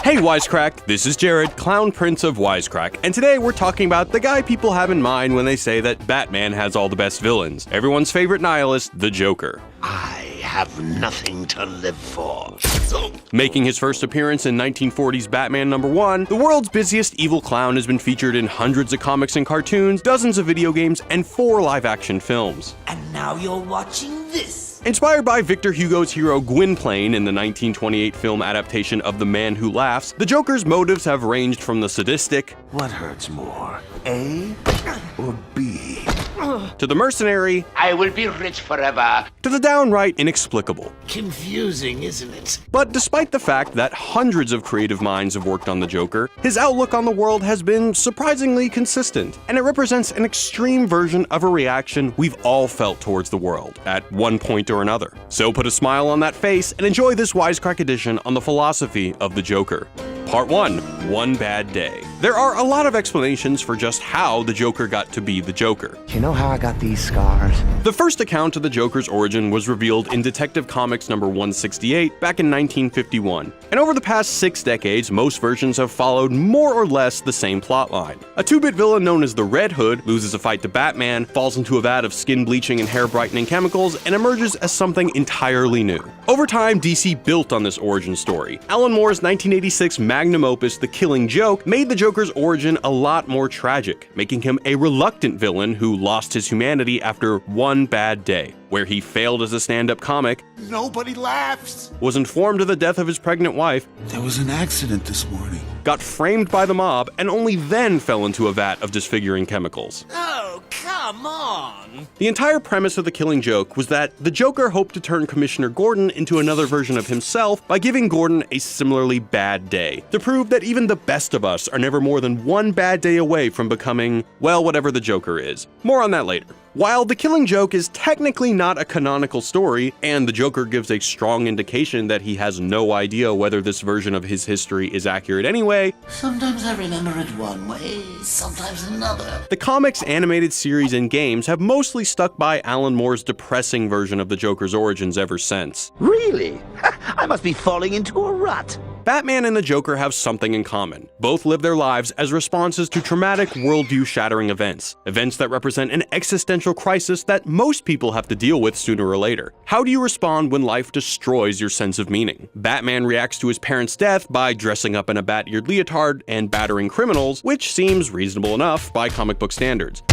Hey Wisecrack, this is Jared, Clown Prince of Wisecrack, and today we're talking about the guy people have in mind when they say that Batman has all the best villains. Everyone's favorite nihilist, the Joker. I have nothing to live for. Making his first appearance in 1940's Batman #1, the world's busiest evil clown has been featured in hundreds of comics and cartoons, dozens of video games, and 4 live-action films. And now you're watching this. Inspired by Victor Hugo's hero Gwynplaine in the 1928 film adaptation of The Man Who Laughs, the Joker's motives have ranged from the sadistic, What hurts more, A or B? to the mercenary, I will be rich forever. to the downright inexplicable. Confusing, isn't it? But despite the fact that hundreds of creative minds have worked on the Joker, his outlook on the world has been surprisingly consistent, and it represents an extreme version of a reaction we've all felt towards the world, at one point or another. So put a smile on that face and enjoy this Wisecrack edition on the philosophy of the Joker. Part 1. One Bad Day. There are a lot of explanations for just how the Joker got to be the Joker. You know how I got these scars? The first account of the Joker's origin was revealed in Detective Comics number 168 back in 1951. And over the past 6 decades, most versions have followed more or less the same plotline. A 2-bit villain known as the Red Hood loses a fight to Batman, falls into a vat of skin bleaching and hair brightening chemicals, and emerges as something entirely new. Over time, DC built on this origin story. Alan Moore's 1986 magnum opus, The Killing Joke, made the Joker's origin a lot more tragic, making him a reluctant villain who lost his humanity after one bad day, where he failed as a stand-up comic, Nobody laughs. was informed of the death of his pregnant wife, There was an accident this morning. got framed by the mob, and only then fell into a vat of disfiguring chemicals. Oh, come on. The entire premise of The Killing Joke was that the Joker hoped to turn Commissioner Gordon into another version of himself by giving Gordon a similarly bad day, to prove that even the best of us are never more than one bad day away from becoming, well, whatever the Joker is. More on that later. While The Killing Joke is technically not a canonical story, and the Joker gives a strong indication that he has no idea whether this version of his history is accurate anyway, Sometimes I remember it one way, sometimes another. the comics, animated series, and games have mostly stuck by Alan Moore's depressing version of the Joker's origins ever since. Really? I must be falling into a rut. Batman and the Joker have something in common. Both live their lives as responses to traumatic, worldview-shattering events. Events that represent an existential crisis that most people have to deal with sooner or later. How do you respond when life destroys your sense of meaning? Batman reacts to his parents' death by dressing up in a bat-eared leotard and battering criminals, which seems reasonable enough by comic book standards.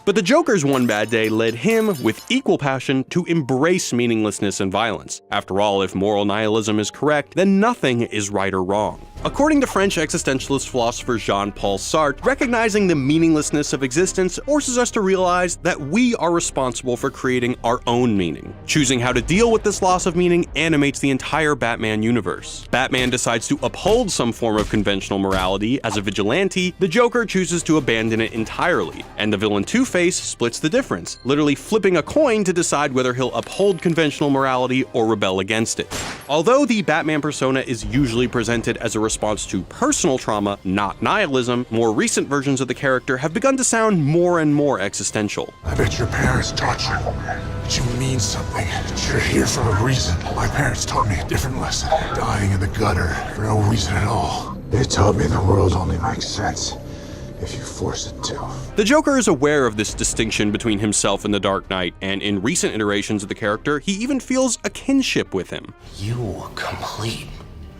But the Joker's one bad day led him, with equal passion, to embrace meaninglessness and violence. After all, if moral nihilism is correct, then nothing is right or wrong. According to French existentialist philosopher Jean-Paul Sartre, recognizing the meaninglessness of existence forces us to realize that we are responsible for creating our own meaning. Choosing how to deal with this loss of meaning animates the entire Batman universe. Batman decides to uphold some form of conventional morality as a vigilante, the Joker chooses to abandon it entirely, and the villain Two-Face splits the difference, literally flipping a coin to decide whether he'll uphold conventional morality or rebel against it. Although the Batman persona is usually presented as a response to personal trauma, not nihilism, more recent versions of the character have begun to sound more and more existential. I bet your parents taught you that you mean something. That you're here for a reason. My parents taught me a different lesson. Dying in the gutter for no reason at all. They taught me the world only makes sense if you force it to. The Joker is aware of this distinction between himself and the Dark Knight, and in recent iterations of the character, he even feels a kinship with him. You complete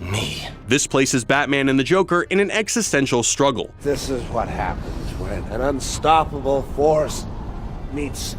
me. This places Batman and the Joker in an existential struggle. This is what happens when an unstoppable force meets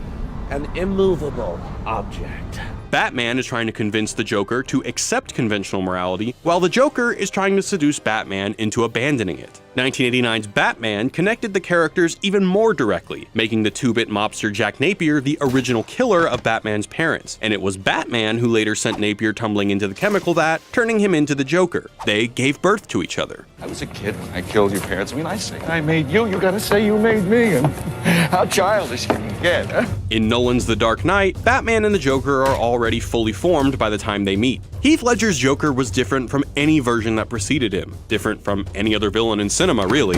an immovable object. Batman is trying to convince the Joker to accept conventional morality, while the Joker is trying to seduce Batman into abandoning it. 1989's Batman connected the characters even more directly, making the 2-bit mobster Jack Napier the original killer of Batman's parents, and it was Batman who later sent Napier tumbling into the chemical vat, turning him into the Joker. They gave birth to each other. I was a kid when I killed your parents. I mean, I say I made you, you gotta say you made me, and how childish can you get, huh? In Nolan's The Dark Knight, Batman and the Joker are already fully formed by the time they meet. Heath Ledger's Joker was different from any version that preceded him, different from any other villain in cinema, really.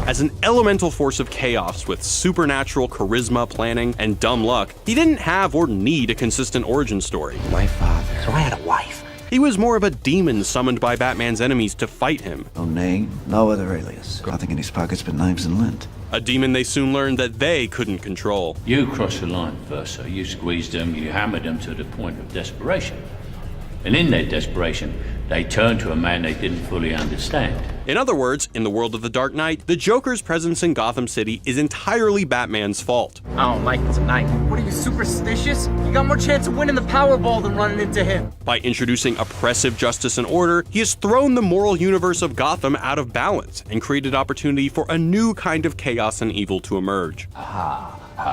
As an elemental force of chaos with supernatural charisma, planning, and dumb luck, he didn't have or need a consistent origin story. My father. So I had a wife. He was more of a demon summoned by Batman's enemies to fight him. No name, no other alias. Nothing in his pockets but knives and lint. A demon they soon learned that they couldn't control. You crossed the line first, so you squeezed them, you hammered them to the point of desperation. And in their desperation, they turned to a man they didn't fully understand. In other words, in the world of the Dark Knight, the Joker's presence in Gotham City is entirely Batman's fault. I don't like it tonight. What are you, superstitious? You got more chance of winning the Powerball than running into him. By introducing oppressive justice and order, he has thrown the moral universe of Gotham out of balance and created opportunity for a new kind of chaos and evil to emerge. I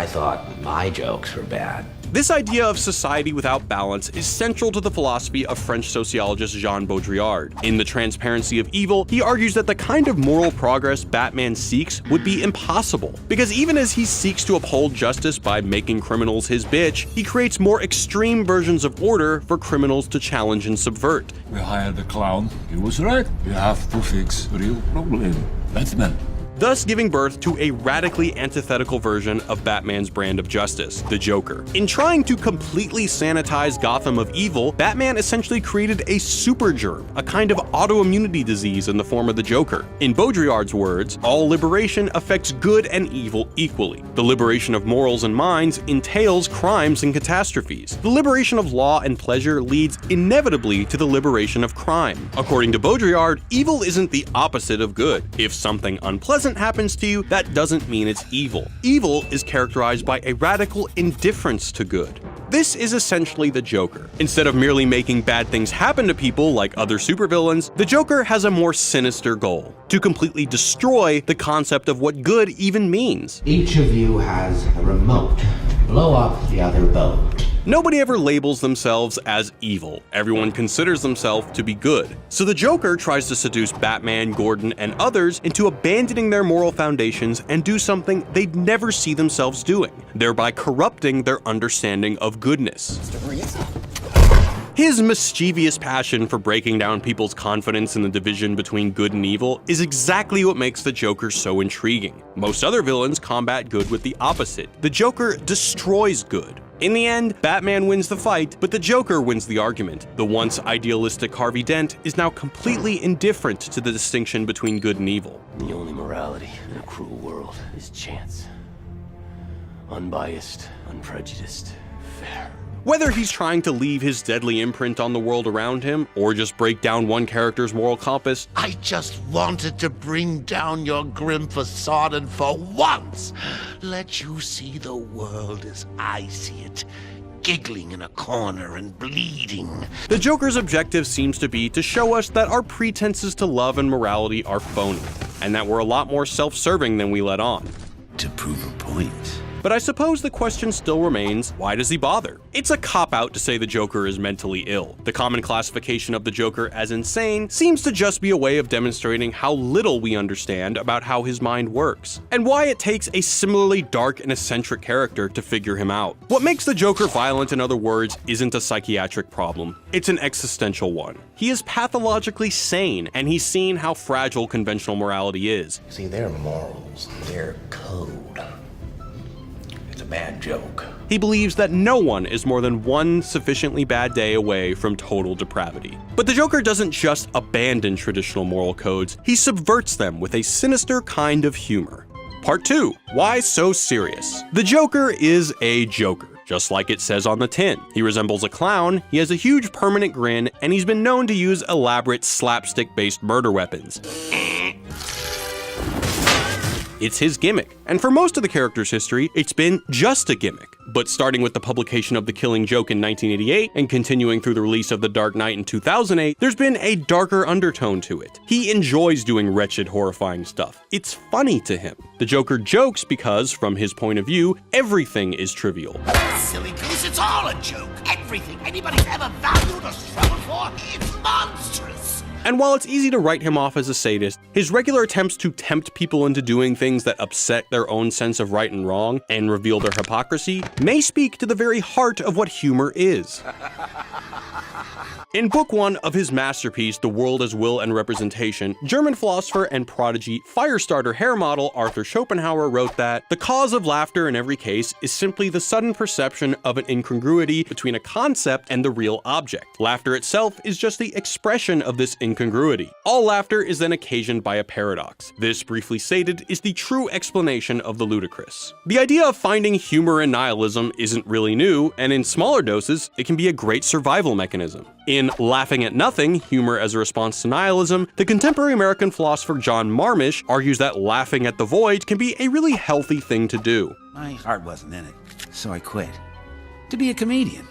thought my jokes were bad. This idea of society without balance is central to the philosophy of French sociologist Jean Baudrillard. In The Transparency of Evil, he argues that the kind of moral progress Batman seeks would be impossible, because even as he seeks to uphold justice by making criminals his bitch, he creates more extreme versions of order for criminals to challenge and subvert. We hired a clown. He was right. We have to fix a real problem. Batman. Thus giving birth to a radically antithetical version of Batman's brand of justice, the Joker. In trying to completely sanitize Gotham of evil, Batman essentially created a super germ, a kind of autoimmunity disease in the form of the Joker. In Baudrillard's words, all liberation affects good and evil equally. The liberation of morals and minds entails crimes and catastrophes. The liberation of law and pleasure leads inevitably to the liberation of crime. According to Baudrillard, evil isn't the opposite of good. If something unpleasant happens to you, that doesn't mean it's evil. Evil is characterized by a radical indifference to good. This is essentially the Joker. Instead of merely making bad things happen to people like other supervillains, the Joker has a more sinister goal: to completely destroy the concept of what good even means. Each of you has a remote. Blow up the other boat. Nobody ever labels themselves as evil. Everyone considers themselves to be good. So the Joker tries to seduce Batman, Gordon, and others into abandoning their moral foundations and do something they'd never see themselves doing, thereby corrupting their understanding of goodness. His mischievous passion for breaking down people's confidence in the division between good and evil is exactly what makes the Joker so intriguing. Most other villains combat good with the opposite. The Joker destroys good. In the end, Batman wins the fight, but the Joker wins the argument. The once idealistic Harvey Dent is now completely indifferent to the distinction between good and evil. The only morality in a cruel world is chance. Unbiased, unprejudiced, fair. Whether he's trying to leave his deadly imprint on the world around him, or just break down one character's moral compass, I just wanted to bring down your grim facade and for once let you see the world as I see it, giggling in a corner and bleeding. The Joker's objective seems to be to show us that our pretenses to love and morality are phony, and that we're a lot more self-serving than we let on. To prove a point. But I suppose the question still remains, why does he bother? It's a cop-out to say the Joker is mentally ill. The common classification of the Joker as insane seems to just be a way of demonstrating how little we understand about how his mind works, and why it takes a similarly dark and eccentric character to figure him out. What makes the Joker violent, in other words, isn't a psychiatric problem. It's an existential one. He is pathologically sane, and he's seen how fragile conventional morality is. See, their morals, their code. It's a bad joke. He believes that no one is more than one sufficiently bad day away from total depravity. But the Joker doesn't just abandon traditional moral codes, he subverts them with a sinister kind of humor. Part 2. Why so serious? The Joker is a Joker, just like it says on the tin. He resembles a clown, he has a huge permanent grin, and he's been known to use elaborate slapstick-based murder weapons. It's his gimmick, and for most of the character's history, it's been just a gimmick. But starting with the publication of The Killing Joke in 1988 and continuing through the release of The Dark Knight in 2008, there's been a darker undertone to it. He enjoys doing wretched, horrifying stuff. It's funny to him. The Joker jokes because, from his point of view, everything is trivial. Silly goose, it's all a joke. Everything anybody's ever valued or struggled for, it's monstrous. And while it's easy to write him off as a sadist, his regular attempts to tempt people into doing things that upset their own sense of right and wrong and reveal their hypocrisy may speak to the very heart of what humor is. In Book 1 of his masterpiece, The World as Will and Representation, German philosopher and prodigy Firestarter hair model Arthur Schopenhauer wrote that the cause of laughter in every case is simply the sudden perception of an incongruity between a concept and the real object. Laughter itself is just the expression of this incongruity. All laughter is then occasioned by a paradox. This, briefly stated, is the true explanation of the ludicrous. The idea of finding humor in nihilism isn't really new, and in smaller doses, it can be a great survival mechanism. In Laughing at Nothing, Humor as a Response to Nihilism, the contemporary American philosopher John Marmish argues that laughing at the void can be a really healthy thing to do. My heart wasn't in it, so I quit. To be a comedian.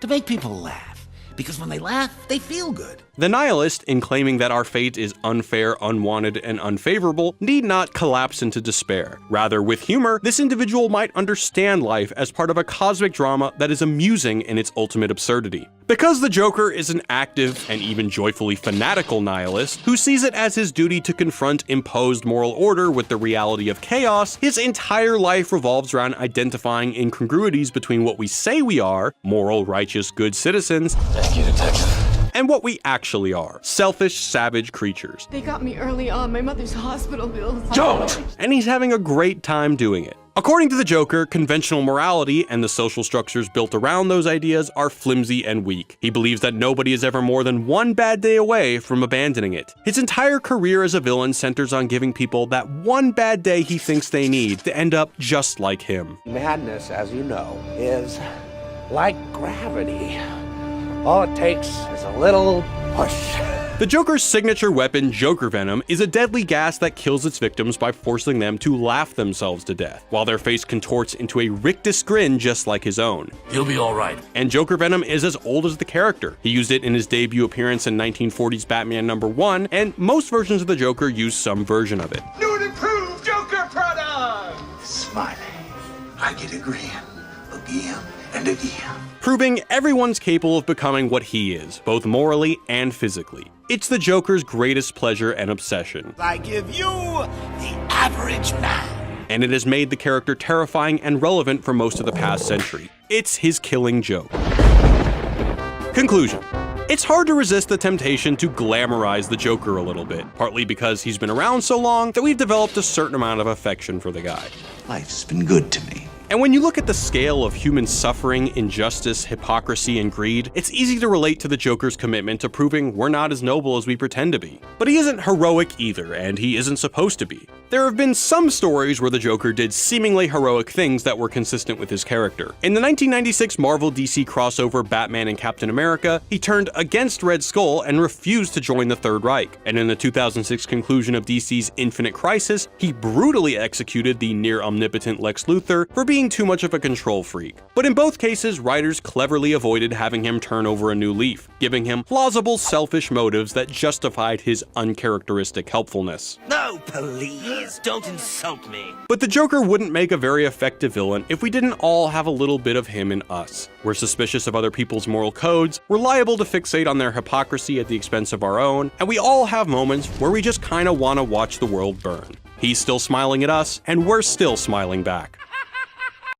To make people laugh. Because when they laugh, they feel good. The nihilist, in claiming that our fate is unfair, unwanted, and unfavorable, need not collapse into despair. Rather, with humor, this individual might understand life as part of a cosmic drama that is amusing in its ultimate absurdity. Because the Joker is an active and even joyfully fanatical nihilist who sees it as his duty to confront imposed moral order with the reality of chaos, his entire life revolves around identifying incongruities between what we say we are, moral, righteous, good citizens, Thank you, Detective. and what we actually are, selfish, savage creatures. They got me early on, my mother's hospital bills. Don't! And he's having a great time doing it. According to the Joker, conventional morality and the social structures built around those ideas are flimsy and weak. He believes that nobody is ever more than one bad day away from abandoning it. His entire career as a villain centers on giving people that one bad day he thinks they need to end up just like him. Madness, as you know, is like gravity. All it takes is a little push. The Joker's signature weapon, Joker Venom, is a deadly gas that kills its victims by forcing them to laugh themselves to death, while their face contorts into a rictus grin just like his own. You'll be all right. And Joker Venom is as old as the character. He used it in his debut appearance in 1940's Batman #1, and most versions of the Joker use some version of it. New and improved Joker product! Smiling. I get agreeing. Again and again. Proving everyone's capable of becoming what he is, both morally and physically. It's the Joker's greatest pleasure and obsession. I give you the average man. And it has made the character terrifying and relevant for most of the past century. It's his killing joke. Conclusion. It's hard to resist the temptation to glamorize the Joker a little bit, partly because he's been around so long that we've developed a certain amount of affection for the guy. Life's been good to me. And when you look at the scale of human suffering, injustice, hypocrisy, and greed, it's easy to relate to the Joker's commitment to proving we're not as noble as we pretend to be. But he isn't heroic either, and he isn't supposed to be. There have been some stories where the Joker did seemingly heroic things that were consistent with his character. In the 1996 Marvel-DC crossover Batman and Captain America, he turned against Red Skull and refused to join the Third Reich. And in the 2006 conclusion of DC's Infinite Crisis, he brutally executed the near-omnipotent Lex Luthor for being too much of a control freak. But in both cases, writers cleverly avoided having him turn over a new leaf, giving him plausible selfish motives that justified his uncharacteristic helpfulness. No, please, don't insult me. But the Joker wouldn't make a very effective villain if we didn't all have a little bit of him in us. We're suspicious of other people's moral codes, we're liable to fixate on their hypocrisy at the expense of our own, and we all have moments where we just kinda wanna watch the world burn. He's still smiling at us, and we're still smiling back.